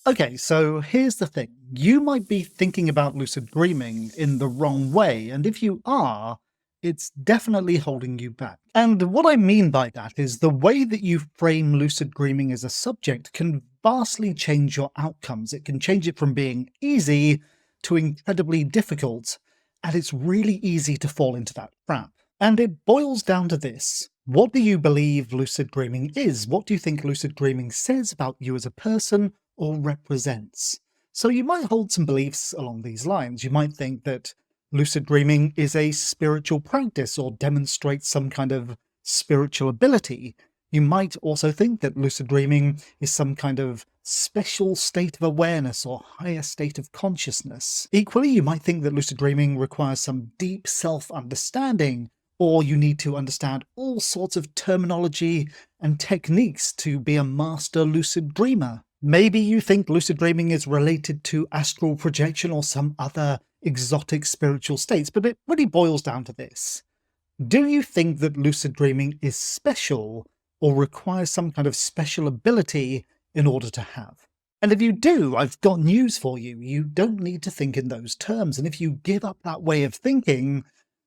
Okay, so here's the thing. You might be thinking about lucid dreaming in the wrong way, and if you are, it's definitely holding you back. And what I mean by that is the way that you frame lucid dreaming as a subject can vastly change your outcomes. It can change it from being easy to incredibly difficult, and it's really easy to fall into that trap. And it boils down to this. What do you believe lucid dreaming is? What do you think lucid dreaming says about you as a person or represents? So you might hold some beliefs along these lines. You might think that lucid dreaming is a spiritual practice or demonstrates some kind of spiritual ability. You might also think that lucid dreaming is some kind of special state of awareness or higher state of consciousness. Equally, you might think that lucid dreaming requires some deep self-understanding, or you need to understand all sorts of terminology and techniques to be a master lucid dreamer. Maybe you think lucid dreaming is related to astral projection or some other exotic spiritual states, but it really boils down to this. Do you think that lucid dreaming is special or requires some kind of special ability in order to have? And if you do, I've got news for you. You don't need to think in those terms, and if you give up that way of thinking,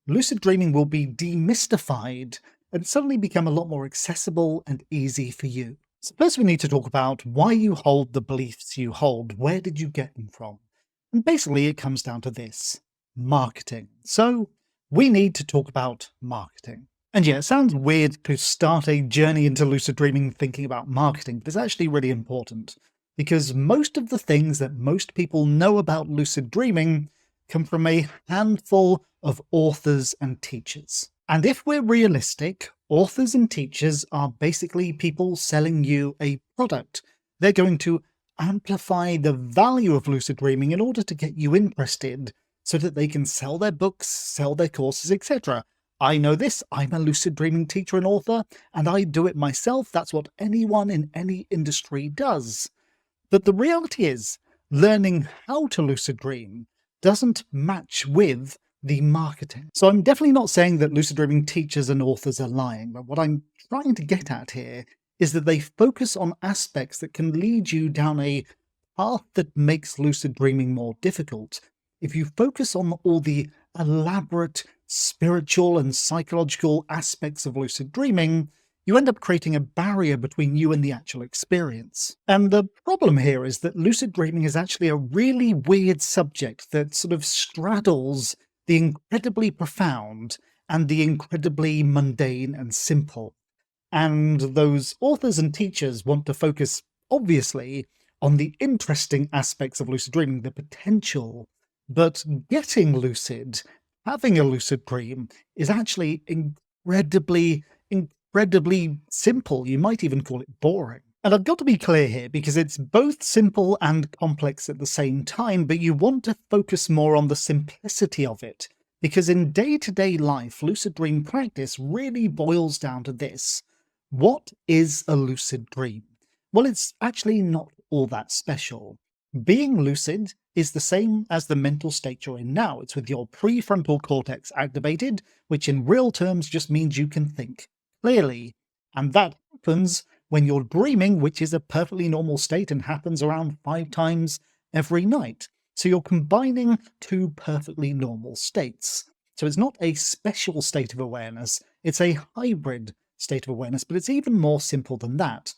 lucid dreaming will be demystified and suddenly become a lot more accessible and easy for you. So first we need to talk about why you hold the beliefs you hold. Where did you get them from? And basically it comes down to this: marketing. So we need to talk about marketing. And yeah, it sounds weird to start a journey into lucid dreaming thinking about marketing, but it's actually really important, because most of the things that most people know about lucid dreaming come from a handful of authors and teachers. And if we're realistic, authors and teachers are basically people selling you a product. They're going to amplify the value of lucid dreaming in order to get you interested so that they can sell their books, sell their courses, etc. I know this, I'm a lucid dreaming teacher and author, and I do it myself. That's what anyone in any industry does. But the reality is, learning how to lucid dream doesn't match with the marketing. So I'm definitely not saying that lucid dreaming teachers and authors are lying, but what I'm trying to get at here is that they focus on aspects that can lead you down a path that makes lucid dreaming more difficult. If you focus on all the elaborate spiritual and psychological aspects of lucid dreaming, you end up creating a barrier between you and the actual experience. And the problem here is that lucid dreaming is actually a really weird subject that sort of straddles the incredibly profound and the incredibly mundane and simple. And those authors and teachers want to focus, obviously, on the interesting aspects of lucid dreaming, the potential. But getting lucid, having a lucid dream, is actually incredibly simple. You might even call it boring. And I've got to be clear here, because it's both simple and complex at the same time, but you want to focus more on the simplicity of it, because in day-to-day life, lucid dream practice really boils down to this. What is a lucid dream? Well, it's actually not all that special. Being lucid is the same as the mental state you're in now. It's with your prefrontal cortex activated, which in real terms just means you can think clearly. And that happens when you're dreaming, which is a perfectly normal state and happens around 5 times every night. So you're combining two perfectly normal states. So it's not a special state of awareness, it's a hybrid state of awareness, but it's even more simple than that.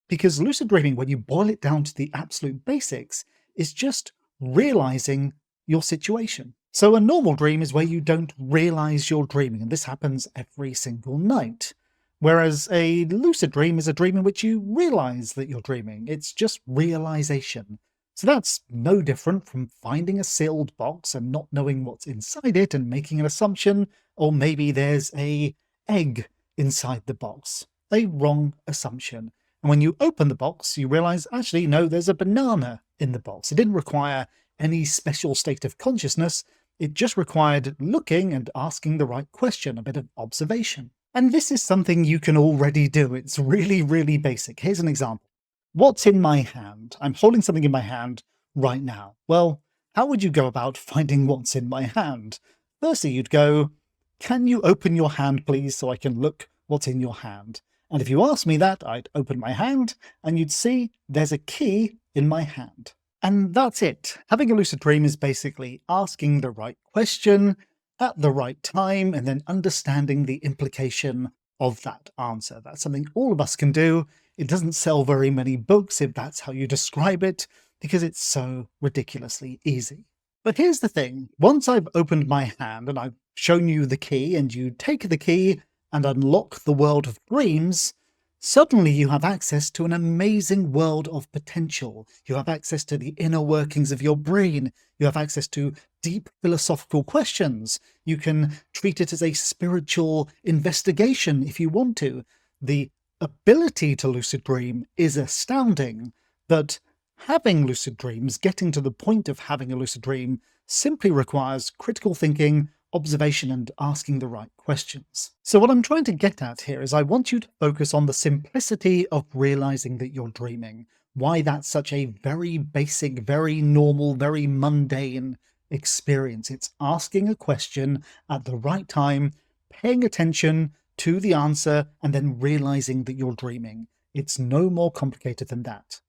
Because lucid dreaming, when you boil it down to the absolute basics, is just realizing your situation. So a normal dream is where you don't realize you're dreaming, and this happens every single night. Whereas a lucid dream is a dream in which you realize that you're dreaming. It's just realization. So that's no different from finding a sealed box and not knowing what's inside it and making an assumption, or maybe there's an egg inside the box. A wrong assumption. And when you open the box, you realize, actually, no, there's a banana in the box. It didn't require any special state of consciousness. It just required looking and asking the right question, a bit of observation. And this is something you can already do. It's really, really basic. Here's an example. What's in my hand? I'm holding something in my hand right now. Well, how would you go about finding what's in my hand? Firstly, you'd go, can you open your hand, please, so I can look what's in your hand? And if you asked me that, I'd open my hand and you'd see there's a key in my hand. And that's it. Having a lucid dream is basically asking the right question at the right time and then understanding the implication of that answer. That's something all of us can do. It doesn't sell very many books if that's how you describe it, because it's so ridiculously easy. But here's the thing. Once I've opened my hand and I've shown you the key, and you take the key and unlock the world of dreams, suddenly you have access to an amazing world of potential. You have access to the inner workings of your brain. You have access to deep philosophical questions. You can treat it as a spiritual investigation if you want to. The ability to lucid dream is astounding, but having lucid dreams, getting to the point of having a lucid dream, simply requires critical thinking, observation, and asking the right questions. So what I'm trying to get at here is I want you to focus on the simplicity of realizing that you're dreaming, why that's such a very basic, very normal, very mundane experience. It's asking a question at the right time, paying attention to the answer, and then realizing that you're dreaming. It's no more complicated than that.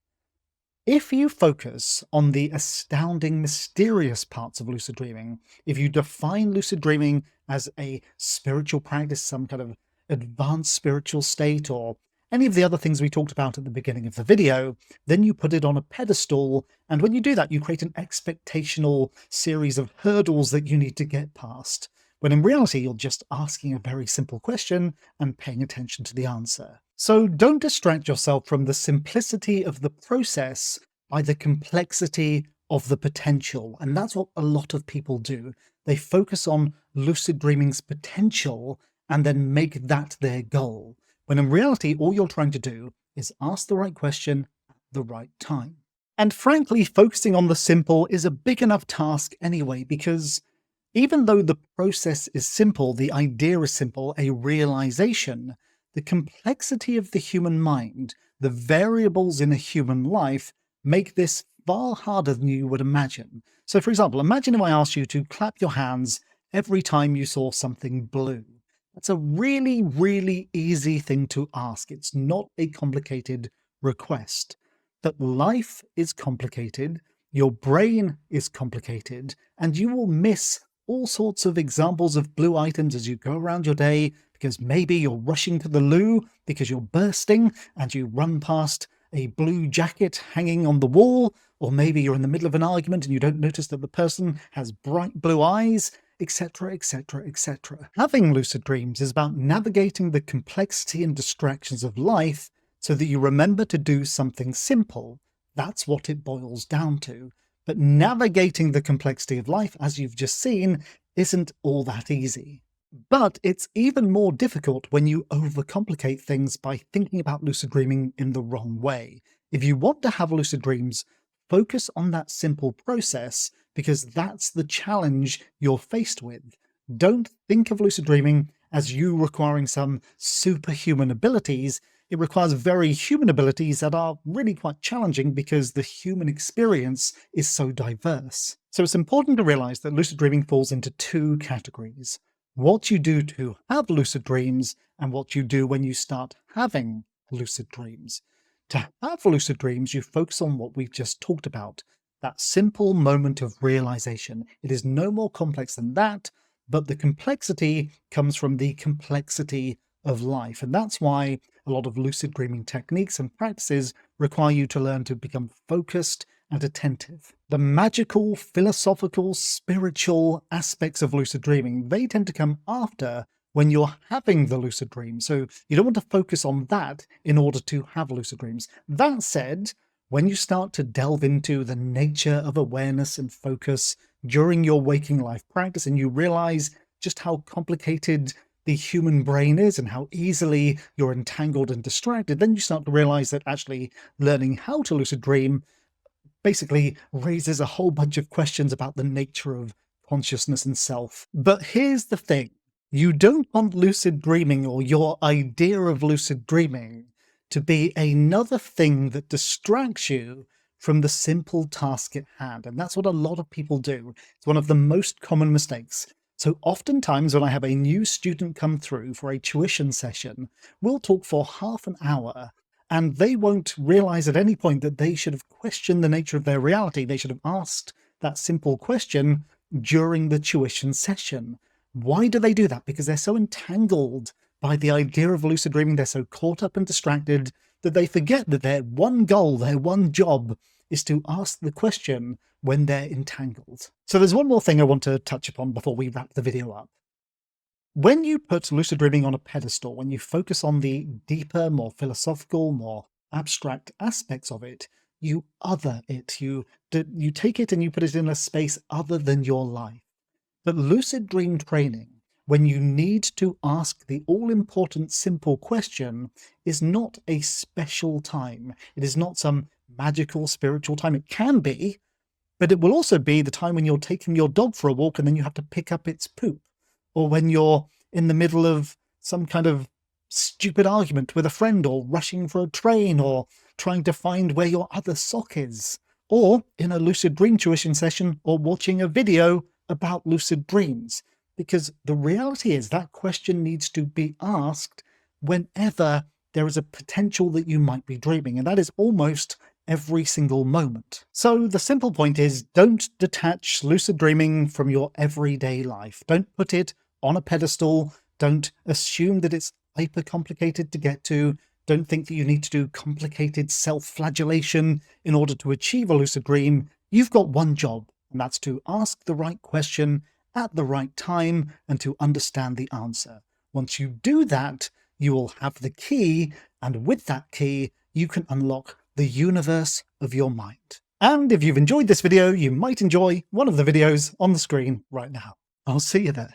If you focus on the astounding, mysterious parts of lucid dreaming, if you define lucid dreaming as a spiritual practice, some kind of advanced spiritual state, or any of the other things we talked about at the beginning of the video, then you put it on a pedestal, and when you do that, you create an expectational series of hurdles that you need to get past, when in reality, you're just asking a very simple question and paying attention to the answer. So don't distract yourself from the simplicity of the process by the complexity of the potential. And that's what a lot of people do. They focus on lucid dreaming's potential and then make that their goal, when in reality, all you're trying to do is ask the right question at the right time. And frankly, focusing on the simple is a big enough task anyway, because even though the process is simple, the idea is simple, a realization, the complexity of the human mind, the variables in a human life, make this far harder than you would imagine. So for example, imagine if I asked you to clap your hands every time you saw something blue. That's a really, really easy thing to ask. It's not a complicated request. But life is complicated, your brain is complicated, and you will miss all sorts of examples of blue items as you go around your day, because maybe you're rushing to the loo because you're bursting and you run past a blue jacket hanging on the wall, or maybe you're in the middle of an argument and you don't notice that the person has bright blue eyes, etc., etc., etc. Having lucid dreams is about navigating the complexity and distractions of life so that you remember to do something simple. That's what it boils down to. But navigating the complexity of life, as you've just seen, isn't all that easy. But it's even more difficult when you overcomplicate things by thinking about lucid dreaming in the wrong way. If you want to have lucid dreams, focus on that simple process, because that's the challenge you're faced with. Don't think of lucid dreaming as you requiring some superhuman abilities. It requires very human abilities that are really quite challenging because the human experience is so diverse. So it's important to realize that lucid dreaming falls into two categories: what you do to have lucid dreams and what you do when you start having lucid dreams. To have lucid dreams, you focus on what we've just talked about, that simple moment of realization. It is no more complex than that, but the complexity comes from the complexity of life. And that's why a lot of lucid dreaming techniques and practices require you to learn to become focused and attentive. The magical, philosophical, spiritual aspects of lucid dreaming, they tend to come after when you're having the lucid dream. So you don't want to focus on that in order to have lucid dreams. That said, when you start to delve into the nature of awareness and focus during your waking life practice, and you realize just how complicated the human brain is and how easily you're entangled and distracted, then you start to realize that actually learning how to lucid dream basically raises a whole bunch of questions about the nature of consciousness and self. But here's the thing. You don't want lucid dreaming, or your idea of lucid dreaming, to be another thing that distracts you from the simple task at hand. And that's what a lot of people do. It's one of the most common mistakes. So oftentimes when I have a new student come through for a tuition session, we'll talk for half an hour and they won't realize at any point that they should have questioned the nature of their reality. They should have asked that simple question during the tuition session. Why do they do that? Because they're so entangled by the idea of lucid dreaming, they're so caught up and distracted that they forget that their one goal, their one job, is to ask the question when they're entangled. So there's one more thing I want to touch upon before we wrap the video up. When you put lucid dreaming on a pedestal, when you focus on the deeper, more philosophical, more abstract aspects of it, you other it. You take it and you put it in a space other than your life. But lucid dream training, when you need to ask the all-important simple question, is not a special time. It is not some magical spiritual time. It can be, but it will also be the time when you're taking your dog for a walk and then you have to pick up its poop, or when you're in the middle of some kind of stupid argument with a friend, or rushing for a train, or trying to find where your other sock is, or in a lucid dream tuition session, or watching a video about lucid dreams. Because the reality is that question needs to be asked whenever there is a potential that you might be dreaming, and that is almost every single moment. So the simple point is, don't detach lucid dreaming from your everyday life. Don't put it on a pedestal. Don't assume that it's hyper complicated to get to. Don't think that you need to do complicated self-flagellation in order to achieve a lucid dream. You've got one job, and that's to ask the right question at the right time and to understand the answer. Once you do that, you will have the key, and with that key, you can unlock the universe of your mind. And if you've enjoyed this video, you might enjoy one of the videos on the screen right now. I'll see you there.